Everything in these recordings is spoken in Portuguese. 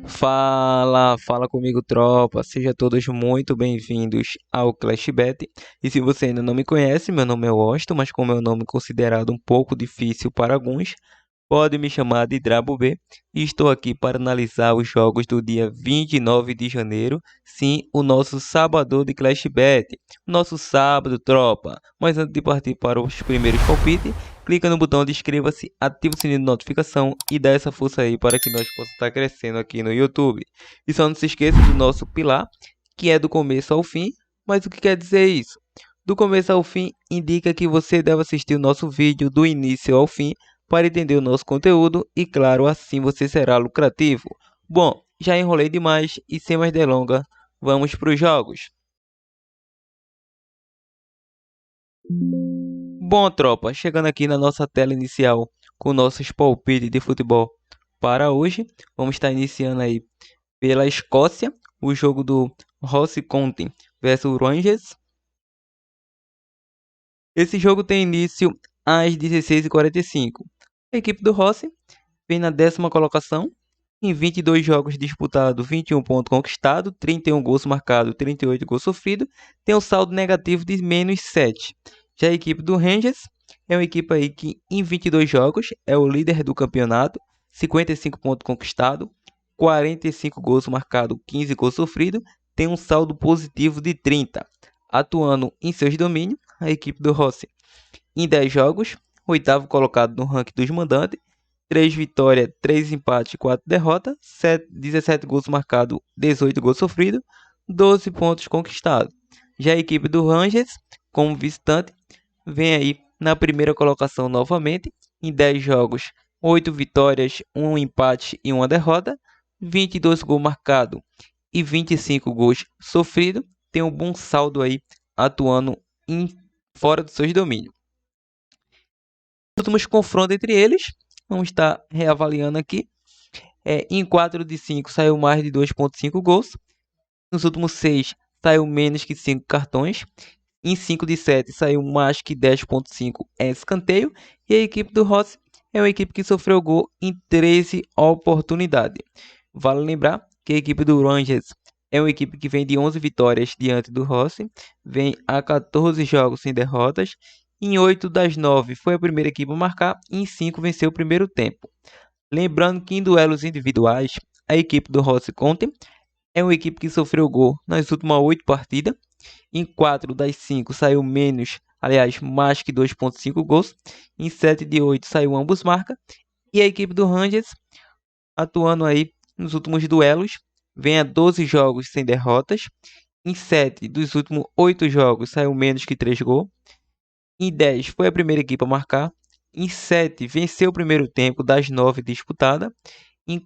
Fala comigo, tropa. Sejam todos muito bem-vindos ao ClashBet. E se você ainda não me conhece, meu nome é Washington, mas como é um nome considerado um pouco difícil para alguns, pode me chamar de Drabo B. E estou aqui para analisar os jogos do dia 29 de janeiro. Sim, o nosso sábado de ClashBet. Nosso sábado, tropa. Mas antes de partir para os primeiros palpites, clica no botão de inscreva-se, ativa o sininho de notificação e dá essa força aí para que nós possamos estar crescendo aqui no YouTube. E só não se esqueça do nosso pilar, que é do começo ao fim. Mas o que quer dizer isso? Do começo ao fim indica que você deve assistir o nosso vídeo do início ao fim para entender o nosso conteúdo e, claro, assim você será lucrativo. Bom, já enrolei demais e sem mais delongas, vamos para os jogos. Bom, tropa, chegando aqui na nossa tela inicial com nossos palpites de futebol para hoje, vamos estar iniciando aí pela Escócia, o jogo do Ross County versus Rangers. Esse jogo tem início às 16h45. A equipe do Ross vem na 10ª colocação, em 22 jogos disputados, 21 pontos conquistados, 31 gols marcados, 38 gols sofridos, tem um saldo negativo de -7. Já a equipe do Rangers é uma equipe aí que em 22 jogos é o líder do campeonato, 55 pontos conquistados, 45 gols marcados, 15 gols sofridos, tem um saldo positivo de 30. Atuando em seus domínios, a equipe do Rossi em 10 jogos, oitavo colocado no ranking dos mandantes, 3 vitórias, 3 empates, 4 derrotas, 17 gols marcados, 18 gols sofridos, 12 pontos conquistados. Já a equipe do Rangers, como visitante, vem aí na primeira colocação novamente, em 10 jogos, 8 vitórias, 1 empate e 1 derrota, 22 gols marcados e 25 gols sofridos, tem um bom saldo aí atuando fora dos seus domínios. Os últimos confrontos entre eles, vamos estar reavaliando aqui. Em 4 de 5 saiu mais de 2,5 gols. Nos últimos 6 saiu menos que 5 cartões. Em 5 de 7 saiu mais que 10,5 escanteio. E a equipe do Rossi é uma equipe que sofreu gol em 13 oportunidades. Vale lembrar que a equipe do Rangers é uma equipe que vem de 11 vitórias diante do Rossi. Vem a 14 jogos sem derrotas. Em 8 das 9 foi a primeira equipe a marcar e em 5 venceu o primeiro tempo. Lembrando que em duelos individuais, a equipe do Rossi Conte é uma equipe que sofreu gol nas últimas 8 partidas. Em 4 das 5 saiu menos, aliás, mais que 2,5 gols. Em 7 de 8 saiu ambos marca. E a equipe do Rangers, atuando aí nos últimos duelos, vem a 12 jogos sem derrotas. Em 7 dos últimos 8 jogos saiu menos que 3 gols. Em 10 foi a primeira equipe a marcar. Em 7 venceu o primeiro tempo das 9 disputadas. Em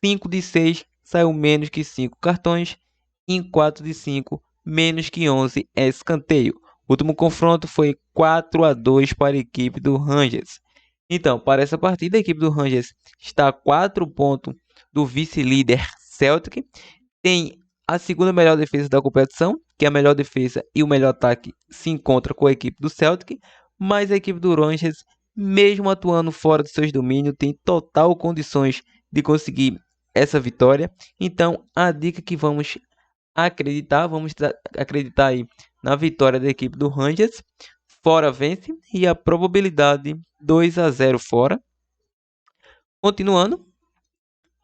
5 de 6 saiu menos que 5 cartões. Em 4 de 5 menos que 11 escanteio. O último confronto foi 4-2 para a equipe do Rangers. Então, para essa partida, a equipe do Rangers está a 4 pontos do vice-líder Celtic. Tem a segunda melhor defesa da competição, que é a melhor defesa e o melhor ataque se encontra com a equipe do Celtic, mas a equipe do Rangers, mesmo atuando fora dos seus domínios, tem total condições de conseguir essa vitória. Então, a dica que vamos acreditar aí na vitória da equipe do Rangers. Fora vence e a probabilidade 2-0 fora. Continuando,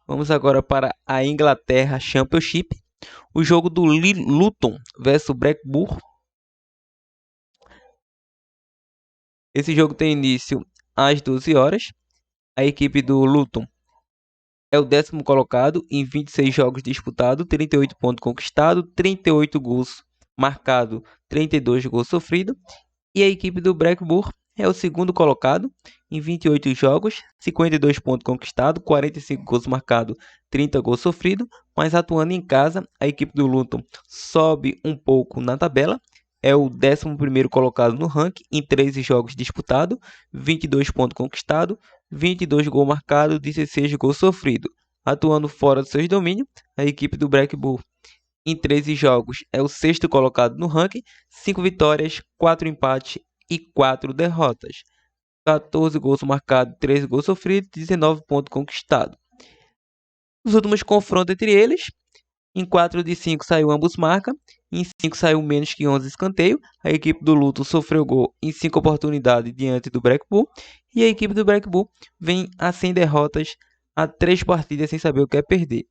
vamos agora para a Inglaterra Championship. O jogo do Luton versus Blackburn. Esse jogo tem início às 12 horas. A equipe do Luton é o 10º colocado em 26 jogos disputados, 38 pontos conquistados, 38 gols marcados, 32 gols sofridos. E a equipe do Blackburn é o 2º colocado em 28 jogos, 52 pontos conquistados, 45 gols marcados, 30 gols sofridos. Mas atuando em casa, a equipe do Luton sobe um pouco na tabela. É o 11º colocado no ranking em 13 jogos disputados, 22 pontos conquistados, 22 gols marcados, 16 gols sofridos. Atuando fora dos seus domínios, a equipe do Blackburn em 13 jogos é o 6º colocado no ranking, 5 vitórias, 4 empates e 4 derrotas. 14 gols marcados, 13 gols sofridos, 19 pontos conquistados. Nos últimos confrontos entre eles, em 4 de 5 saiu ambos marca, em 5 saiu menos que 11 escanteio. A equipe do Luton sofreu gol em 5 oportunidades diante do Blackpool. E a equipe do Blackpool vem a 100 derrotas a 3 partidas sem saber o que é perder.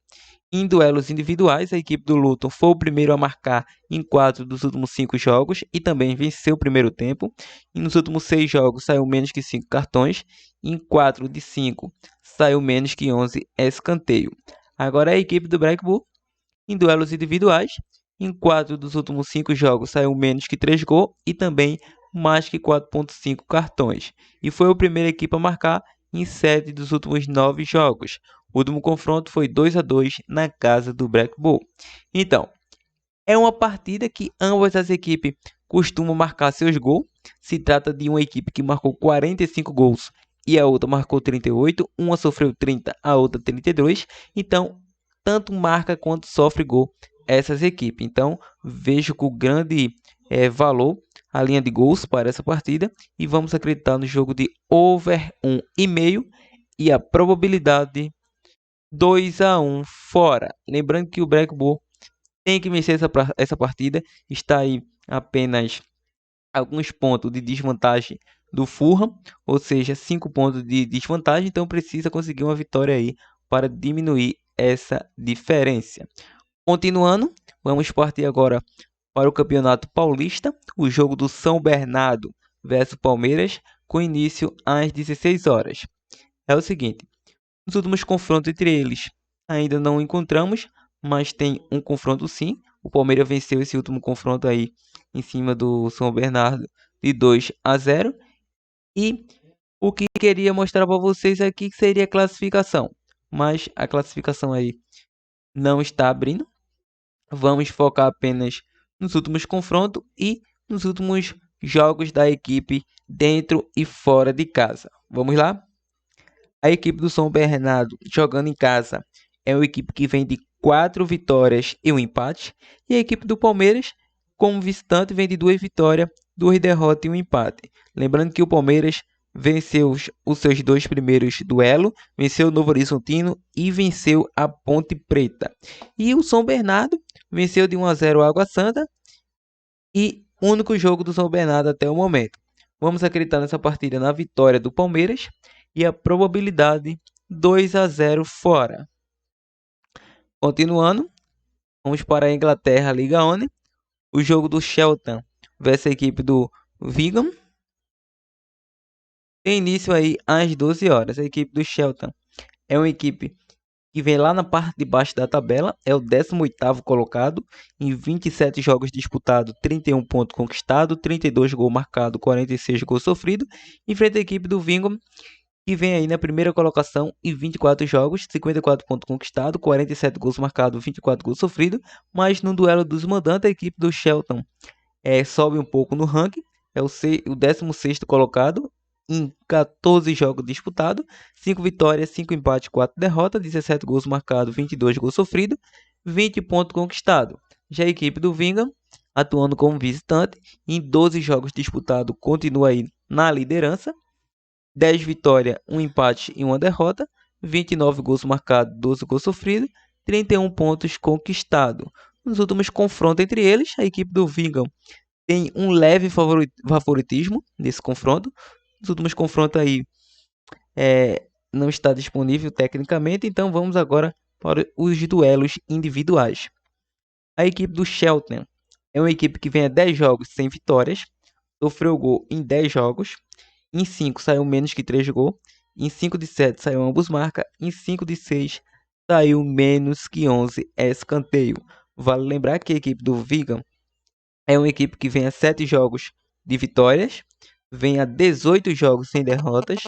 Em duelos individuais, a equipe do Luton foi o primeiro a marcar em 4 dos últimos 5 jogos e também venceu o primeiro tempo. E nos últimos 6 jogos saiu menos que 5 cartões. Em 4 de 5 saiu menos que 11 escanteio. Agora a equipe do Blackpool, em duelos individuais, em 4 dos últimos 5 jogos saiu menos que 3 gols e também mais que 4.5 cartões. E foi a primeira equipe a marcar em 7 dos últimos 9 jogos. O último confronto foi 2-2 na casa do Blackpool. Então, é uma partida que ambas as equipes costumam marcar seus gols. Se trata de uma equipe que marcou 45 gols e a outra marcou 38. Uma sofreu 30, a outra 32. Então, tanto marca quanto sofre gol essas equipes. Então, vejo com grande valor a linha de gols para essa partida. E vamos acreditar no jogo de over 1,5 e a probabilidade 2-1 fora. Lembrando que o Blackpool tem que vencer essa partida. Está aí apenas alguns pontos de desvantagem do Fulham, ou seja, 5 pontos de desvantagem. Então precisa conseguir uma vitória aí para diminuir essa diferença. Continuando, vamos partir agora para o Campeonato Paulista. O jogo do São Bernardo versus Palmeiras, com início às 16 horas. É o seguinte: nos últimos confrontos entre eles ainda não encontramos, mas tem um confronto sim. O Palmeiras venceu esse último confronto aí em cima do São Bernardo de 2-0. E o que queria mostrar para vocês aqui seria a classificação, mas a classificação aí não está abrindo. Vamos focar apenas nos últimos confrontos e nos últimos jogos da equipe dentro e fora de casa. Vamos lá? A equipe do São Bernardo, jogando em casa, é uma equipe que vem de 4 vitórias e um empate. E a equipe do Palmeiras, como visitante, vem de 2 vitórias, 2 derrotas e um empate. Lembrando que o Palmeiras venceu os seus 2 primeiros duelos, venceu o Novo Horizontino e venceu a Ponte Preta. E o São Bernardo venceu de 1-0 a Água Santa e único jogo do São Bernardo até o momento. Vamos acreditar nessa partida na vitória do Palmeiras e a probabilidade 2-0 fora. Continuando, vamos para a Inglaterra, Liga One. O jogo do Shelton versus a equipe do Wigan tem início aí às 12 horas. A equipe do Shelton é uma equipe que vem lá na parte de baixo da tabela, é o 18º colocado, em 27 jogos disputados, 31 pontos conquistados, 32 gols marcados, 46 gols sofridos, enfrenta a equipe do Wigan, que vem aí na primeira colocação em 24 jogos, 54 pontos conquistados, 47 gols marcados, 24 gols sofridos, mas no duelo dos mandantes, a equipe do Shelton sobe um pouco no ranking, é o 16º colocado, em 14 jogos disputados, 5 vitórias, 5 empates, 4 derrotas, 17 gols marcados, 22 gols sofridos, 20 pontos conquistados. Já a equipe do Wigan, atuando como visitante, em 12 jogos disputados, continua aí na liderança, 10 vitórias, 1 empate e 1 derrota, 29 gols marcados, 12 gols sofridos, 31 pontos conquistados. Nos últimos confrontos entre eles, a equipe do Wigan tem um leve favoritismo nesse confronto. Nos últimos confrontos aí não está disponível tecnicamente, então vamos agora para os duelos individuais. A equipe do Shelton é uma equipe que vem a 10 jogos sem vitórias, sofreu gol em 10 jogos, em 5 saiu menos que 3 gols, em 5 de 7 saiu ambos marca, em 5 de 6 saiu menos que 11 escanteio. Vale lembrar que a equipe do Wigan é uma equipe que vem a 7 jogos de vitórias, vem a 18 jogos sem derrotas.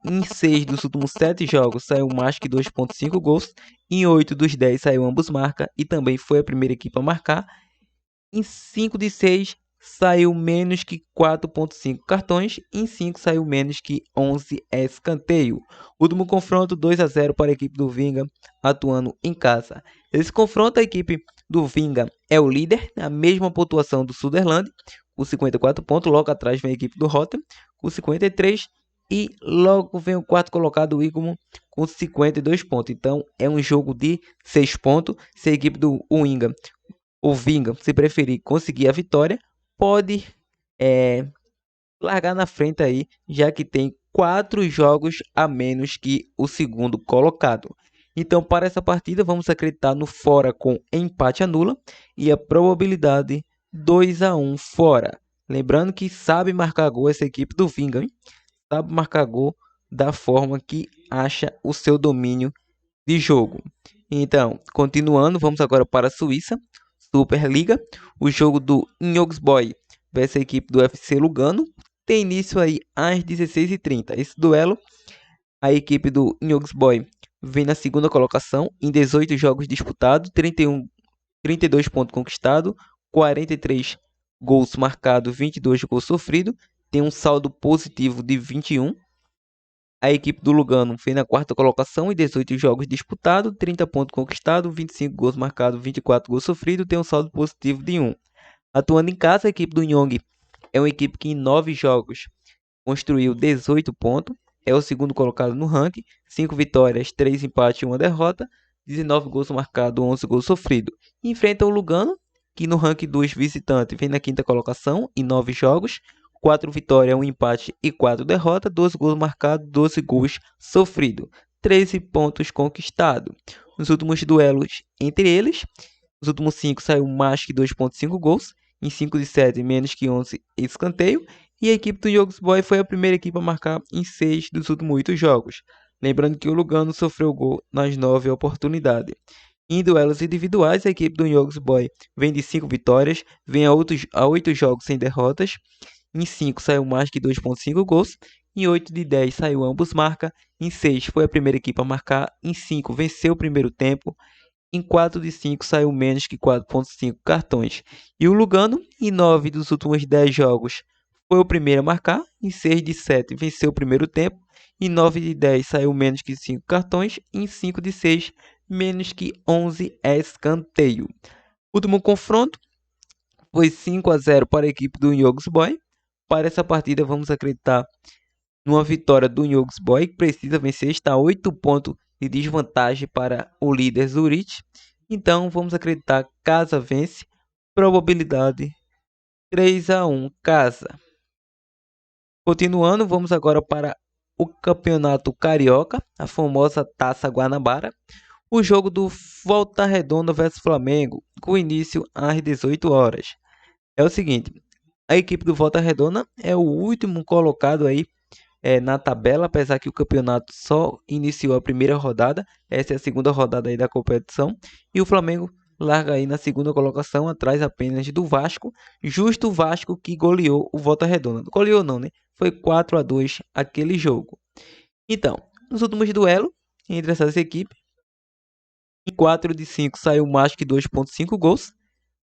Em 6 dos últimos 7 jogos saiu mais que 2.5 gols. Em 8 dos 10 saiu ambos marca e também foi a primeira equipe a marcar. Em 5 de 6 saiu menos que 4.5 cartões. Em 5 saiu menos que 11 escanteio. Último confronto 2-0 para a equipe do Wigan, atuando em casa. Esse confronto, a equipe do Wigan é o líder, a mesma pontuação do Sunderland, com 54 pontos. Logo atrás vem a equipe do Rotterdam, com 53. E logo vem o quarto colocado, o Igumo, com 52 pontos. Então é um jogo de 6 pontos. Se a equipe do Winga, ou Vinga, se preferir, conseguir a vitória, pode largar na frente aí, já que tem 4 jogos a menos que o segundo colocado. Então, para essa partida, vamos acreditar no fora com empate anula e a probabilidade 2-1 fora. Lembrando que sabe marcar gol essa equipe do Vinga, hein? Sabe marcar gol da forma que acha o seu domínio de jogo. Então, continuando, vamos agora para a Suíça, Superliga, o jogo do Boys versus a equipe do FC Lugano, tem início aí às 16h30. Esse duelo, a equipe do Boys vem na segunda colocação em 18 jogos disputados, 32 pontos conquistados, 43 gols marcados, 22 gols sofridos, tem um saldo positivo de 21. A equipe do Lugano vem na quarta colocação em 18 jogos disputados, 30 pontos conquistados, 25 gols marcados, 24 gols sofridos, tem um saldo positivo de 1. Atuando em casa, a equipe do Nyong é uma equipe que em 9 jogos construiu 18 pontos, é o segundo colocado no ranking, 5 vitórias, 3 empates e 1 derrota, 19 gols marcados, 11 gols sofridos. Enfrenta o Lugano, que no ranking dos visitantes vem na quinta colocação em 9 jogos, 4 vitórias, 1 empate e 4 derrotas, 12 gols marcados, 12 gols sofridos, 13 pontos conquistados. Nos últimos duelos entre eles, os últimos 5 saiu mais que 2.5 gols, em 5 de 7 menos que 11 escanteio, e a equipe do Yogs Boy foi a primeira equipe a marcar em 6 dos últimos 8 jogos. Lembrando que o Lugano sofreu gol nas 9 oportunidades. Em duelos individuais, a equipe do Yogs Boy vem de 5 vitórias, vem a 8 jogos sem derrotas. Em 5 saiu mais que 2.5 gols. Em 8 de 10 saiu ambos marca. Em 6 foi a primeira equipe a marcar. Em 5 venceu o primeiro tempo. Em 4 de 5 saiu menos que 4.5 cartões. E o Lugano, em 9 dos últimos 10 jogos, foi o primeiro a marcar. Em 6 de 7 venceu o primeiro tempo. Em 9 de 10 saiu menos que 5 cartões. Em 5 de 6, menos que 11 escanteio. Último confronto foi 5-0 para a equipe do Yogs Boy. Para essa partida, vamos acreditar numa vitória do Yogs Boy, que precisa vencer, está a 8 pontos de desvantagem para o líder Zurich. Então, vamos acreditar casa vence, probabilidade 3-1 casa. Continuando, vamos agora para o Campeonato Carioca, a famosa Taça Guanabara. O jogo do Volta Redonda versus Flamengo, com início às 18 horas. É o seguinte, a equipe do Volta Redonda é o último colocado aí na tabela, apesar que o campeonato só iniciou a primeira rodada. Essa é a segunda rodada aí da competição. E o Flamengo larga aí na segunda colocação, atrás apenas do Vasco. Justo o Vasco que goleou o Volta Redonda. Goleou não, né? Foi 4-2 aquele jogo. Então, nos últimos duelos entre essas equipes, em 4 de 5 saiu mais que 2.5 gols.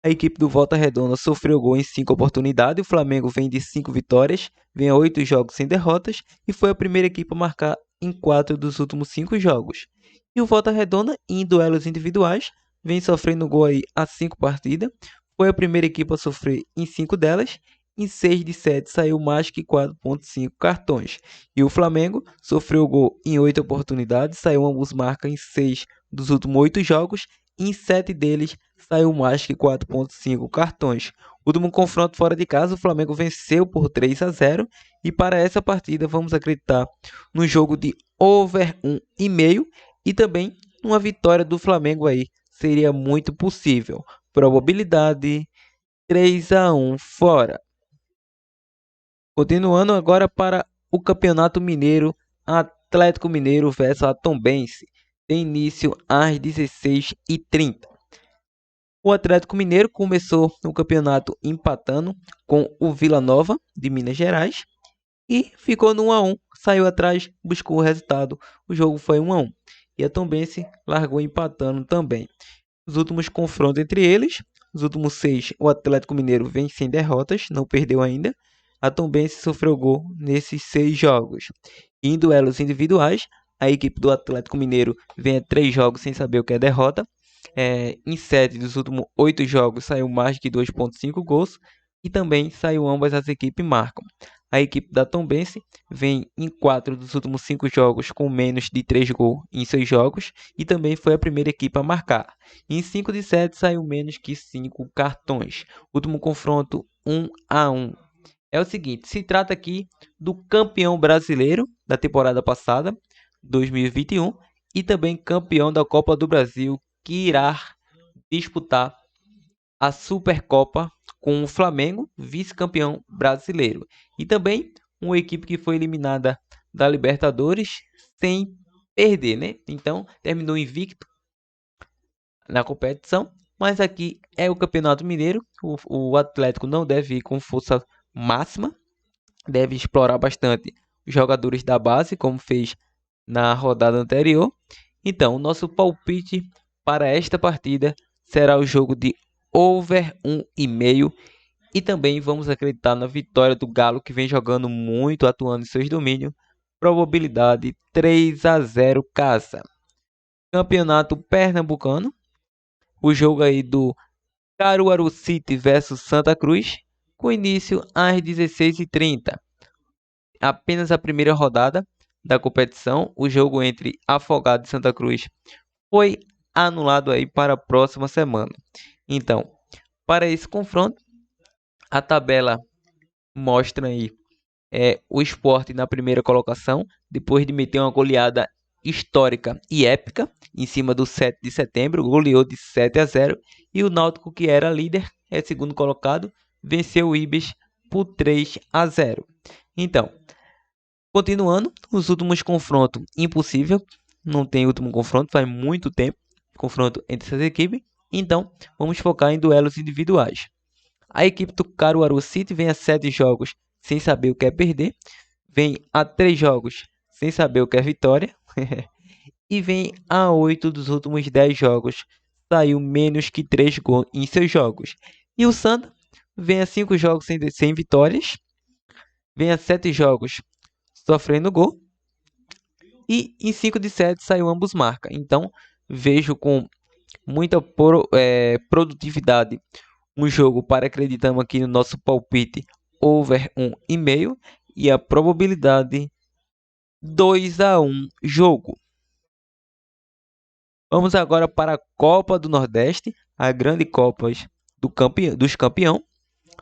A equipe do Volta Redonda sofreu gol em 5 oportunidades. O Flamengo vem de 5 vitórias, vem a 8 jogos sem derrotas e foi a primeira equipe a marcar em 4 dos últimos 5 jogos. E o Volta Redonda, em duelos individuais, vem sofrendo gol aí a 5 partidas. Foi a primeira equipe a sofrer em 5 delas. Em 6 de 7 saiu mais que 4.5 cartões. E o Flamengo sofreu gol em 8 oportunidades, saiu ambos marcas em 6 dos últimos 8 jogos. Em 7 deles saiu mais que 4.5 cartões. Último confronto fora de casa, o Flamengo venceu por 3-0. E para essa partida vamos acreditar no jogo de over 1,5 e também uma vitória do Flamengo aí. Seria muito possível. Probabilidade 3-1 fora. Continuando agora para o Campeonato Mineiro, Atlético Mineiro versus a Tombense. Tem início às 16h30. O Atlético Mineiro começou o campeonato empatando com o Vila Nova de Minas Gerais e ficou no 1-1. Saiu atrás, buscou o resultado. O jogo foi 1-1. E a Tombense largou empatando também. Os últimos confrontos entre eles, os últimos 6, o Atlético Mineiro vem sem derrotas, não perdeu ainda. A Tombense sofreu gol nesses 6 jogos. E em duelos individuais, a equipe do Atlético Mineiro vem a 3 jogos sem saber o que é derrota. Em 7 dos últimos 8 jogos saiu mais de 2.5 gols. E também saiu ambas as equipes marcam. A equipe da Tombense vem em 4 dos últimos 5 jogos com menos de 3 gols em seus jogos e também foi a primeira equipe a marcar. Em 5 de 7 saiu menos que 5 cartões. Último confronto 1-1. É o seguinte, se trata aqui do campeão brasileiro da temporada passada, 2021, e também campeão da Copa do Brasil, que irá disputar a Supercopa com o Flamengo, vice-campeão brasileiro. E também uma equipe que foi eliminada da Libertadores sem perder, né? Então, terminou invicto na competição, mas aqui é o Campeonato Mineiro. O Atlético não deve ir com força máxima, deve explorar bastante os jogadores da base, como fez na rodada anterior. Então, o nosso palpite para esta partida será o jogo de over 1,5 e também vamos acreditar na vitória do Galo, que vem jogando muito, atuando em seus domínios. Probabilidade 3-0 casa. Campeonato Pernambucano. O jogo aí do Caruaru City versus Santa Cruz, com início às 16h30. Apenas a primeira rodada da competição, o jogo entre Afogados e Santa Cruz foi anulado aí para a próxima semana. Então, para esse confronto, a tabela mostra aí o Sport na primeira colocação, depois de meter uma goleada histórica e épica em cima do 7 de setembro, goleou de 7-0, e o Náutico, que era líder, é segundo colocado, venceu o Ibis por 3-0. Então, continuando, os últimos confrontos, impossível, não tem último confronto, faz muito tempo, confronto entre essas equipes, então vamos focar em duelos individuais. A equipe do Caruaru City vem a 7 jogos sem saber o que é perder, vem a 3 jogos sem saber o que é vitória, e vem a 8 dos últimos 10 jogos, saiu menos que 3 gols em seus jogos. E o Santa vem a 5 jogos sem vitórias, vem a 7 jogos sofrendo gol, e em 5 de 7 saiu ambos marca. Então vejo com muita produtividade um jogo para acreditamos aqui no nosso palpite over 1,5 e a probabilidade 2-1 jogo. Vamos agora para a Copa do Nordeste, a grande Copa dos Campeões.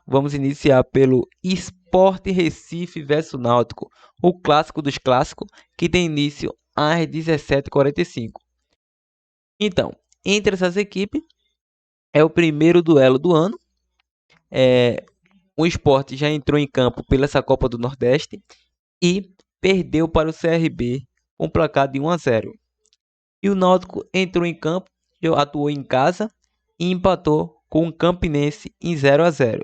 Vamos iniciar pelo Sport Recife versus Náutico, o clássico dos clássicos, que tem início às 17h45. Então, entre essas equipes, é o primeiro duelo do ano. O Sport já entrou em campo pela essa Copa do Nordeste e perdeu para o CRB com placar de 1-0. E o Náutico entrou em campo, atuou em casa e empatou com o Campinense em 0-0.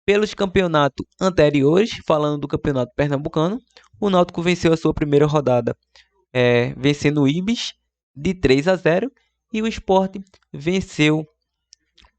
Pelos campeonatos anteriores, falando do Campeonato Pernambucano, o Náutico venceu a sua primeira rodada, vencendo o Ibis de 3-0, e o Sport venceu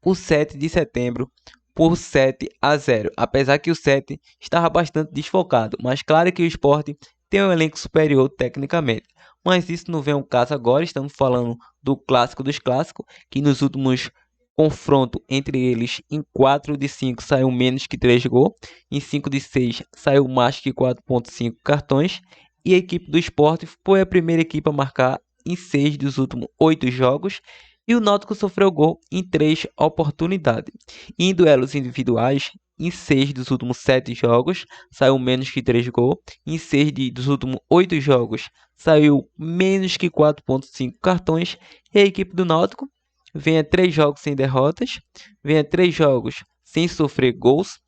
o 7 de setembro por 7-0, apesar que o 7 estava bastante desfocado, mas claro que o Sport tem um elenco superior tecnicamente. Mas isso não vem ao caso agora, estamos falando do clássico dos clássicos, que nos últimos confrontos entre eles, em 4 de 5 saiu menos que 3 gols, em 5 de 6 saiu mais que 4,5 cartões, e a equipe do Sport foi a primeira equipe a marcar em 6 dos últimos 8 jogos, e o Náutico sofreu gol em 3 oportunidades. E em duelos individuais, em 6 dos últimos 7 jogos, saiu menos que 3 gols. Em 6 dos últimos 8 jogos, saiu menos que 4,5 cartões. E a equipe do Náutico vem a 3 jogos sem derrotas, vem a 3 jogos sem sofrer gols.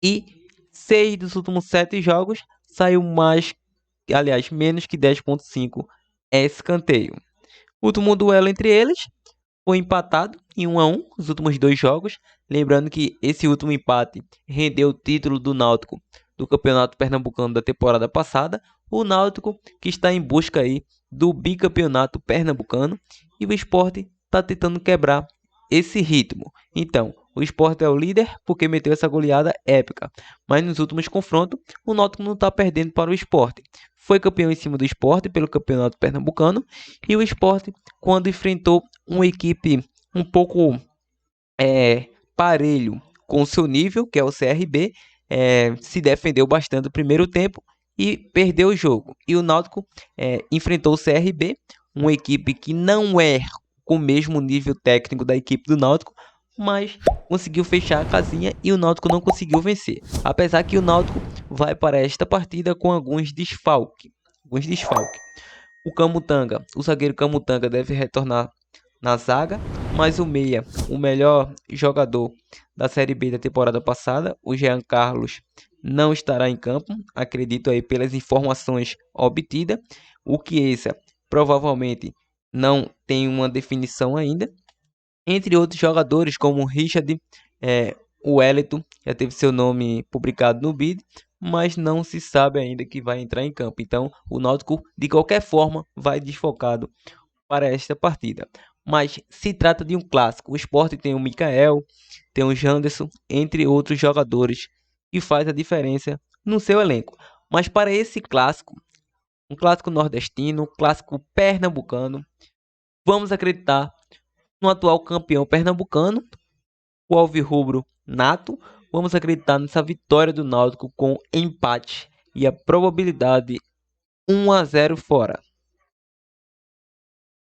E 6 dos últimos 7 jogos, saiu menos que 10,5 escanteio. O último duelo entre eles foi empatado em 1-1 os últimos 2 jogos. Lembrando que esse último empate rendeu o título do Náutico do Campeonato Pernambucano da temporada passada. O Náutico que está em busca aí do bicampeonato pernambucano, e o Sport está tentando quebrar esse ritmo. Então, o Sport é o líder porque meteu essa goleada épica, mas nos últimos confrontos o Náutico não está perdendo para o Sport. Foi campeão em cima do Sport pelo Campeonato Pernambucano, e o Sport, quando enfrentou uma equipe um pouco parelho com o seu nível, que é o CRB, se defendeu bastante no primeiro tempo e perdeu o jogo. E o Náutico enfrentou o CRB, uma equipe que não é com o mesmo nível técnico da equipe do Náutico, mas conseguiu fechar a casinha e o Náutico não conseguiu vencer. Apesar que o Náutico vai para esta partida com alguns desfalques. O Camutanga, o zagueiro Camutanga deve retornar na zaga, mas o meia, o melhor jogador da Série B da temporada passada, o Jean Carlos, não estará em campo, acredito aí pelas informações obtidas, o Chiesa provavelmente não tem uma definição ainda, entre outros jogadores como o Richard, o Wellington, já teve seu nome publicado no BID, mas não se sabe ainda que vai entrar em campo. Então, o Náutico, de qualquer forma, vai desfocado para esta partida. Mas se trata de um clássico. O Sport tem o Mikael, tem o Janderson, entre outros jogadores, que faz a diferença no seu elenco. Mas para esse clássico, um clássico nordestino, um clássico pernambucano, vamos acreditar no atual campeão pernambucano, o Alvirrubro nato. Vamos acreditar nessa vitória do Náutico com empate e a probabilidade 1-0 fora.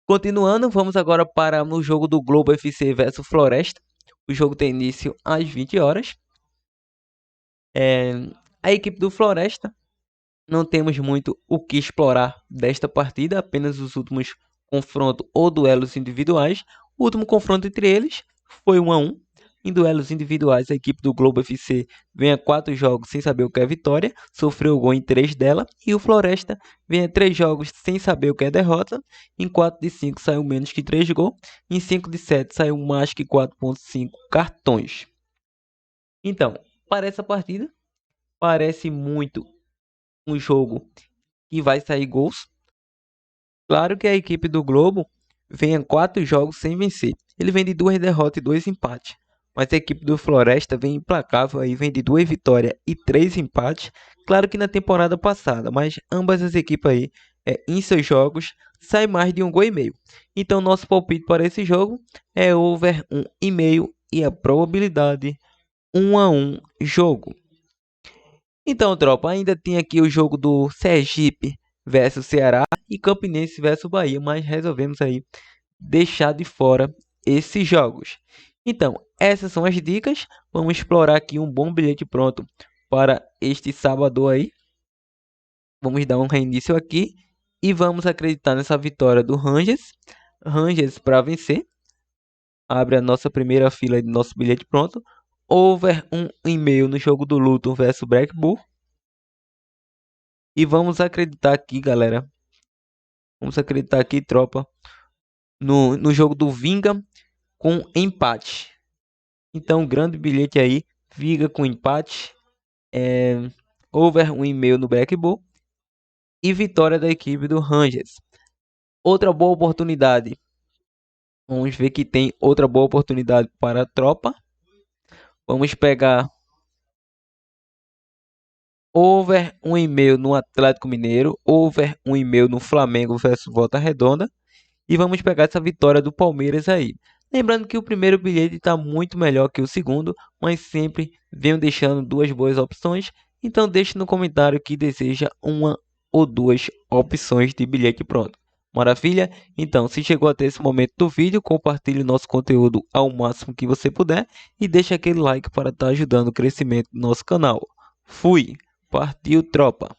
Continuando, vamos agora para no jogo do Globo FC versus Floresta. O jogo tem início às 20 horas. A equipe do Floresta, não temos muito o que explorar desta partida, apenas os últimos confrontos ou duelos individuais. O último confronto entre eles foi 1-1. Em duelos individuais, a equipe do Globo FC vem a 4 jogos sem saber o que é vitória, sofreu gol em 3 dela, e o Floresta vem a 3 jogos sem saber o que é derrota, em 4 de 5 saiu menos que 3 gols, em 5 de 7 saiu mais que 4.5 cartões. Então, para essa partida, parece muito um jogo que vai sair gols. Claro que a equipe do Globo vem a 4 jogos sem vencer. Ele vem de 2 derrotas e 2 empates. Mas a equipe do Floresta vem implacável aí, vem de 2 vitórias e 3 empates. Claro que na temporada passada, mas ambas as equipes aí, em seus jogos, sai mais de 1 gol e meio. Então nosso palpite para esse jogo é over 1,5 e a probabilidade 1-1 jogo. Então, tropa, ainda tem aqui o jogo do Sergipe versus Ceará e Campinense versus Bahia, mas resolvemos aí deixar de fora esses jogos. Então, essas são as dicas. Vamos explorar aqui um bom bilhete pronto para este sábado aí. Vamos dar um reinício aqui e vamos acreditar nessa vitória do Rangers. Rangers para vencer. Abre a nossa primeira fila de nosso bilhete pronto. Over 1,5 no jogo do Luton versus Black Bull. E vamos acreditar aqui, galera. Vamos acreditar aqui, tropa, no jogo do Vinga com empate. Então, grande bilhete aí. Vinga com empate. Over 1,5 no Black Bull. E vitória da equipe do Rangers. Outra boa oportunidade. Vamos ver que tem outra boa oportunidade para a tropa. Vamos pegar over 1,5 no Atlético Mineiro, over 1,5 no Flamengo versus Volta Redonda. E vamos pegar essa vitória do Palmeiras aí. Lembrando que o primeiro bilhete está muito melhor que o segundo, mas sempre venho deixando 2 boas opções. Então deixe no comentário que deseja uma ou 2 opções de bilhete pronto. Maravilha? Então, se chegou até esse momento do vídeo, compartilhe nosso conteúdo ao máximo que você puder e deixe aquele like para estar ajudando o crescimento do nosso canal. Fui! Partiu, tropa!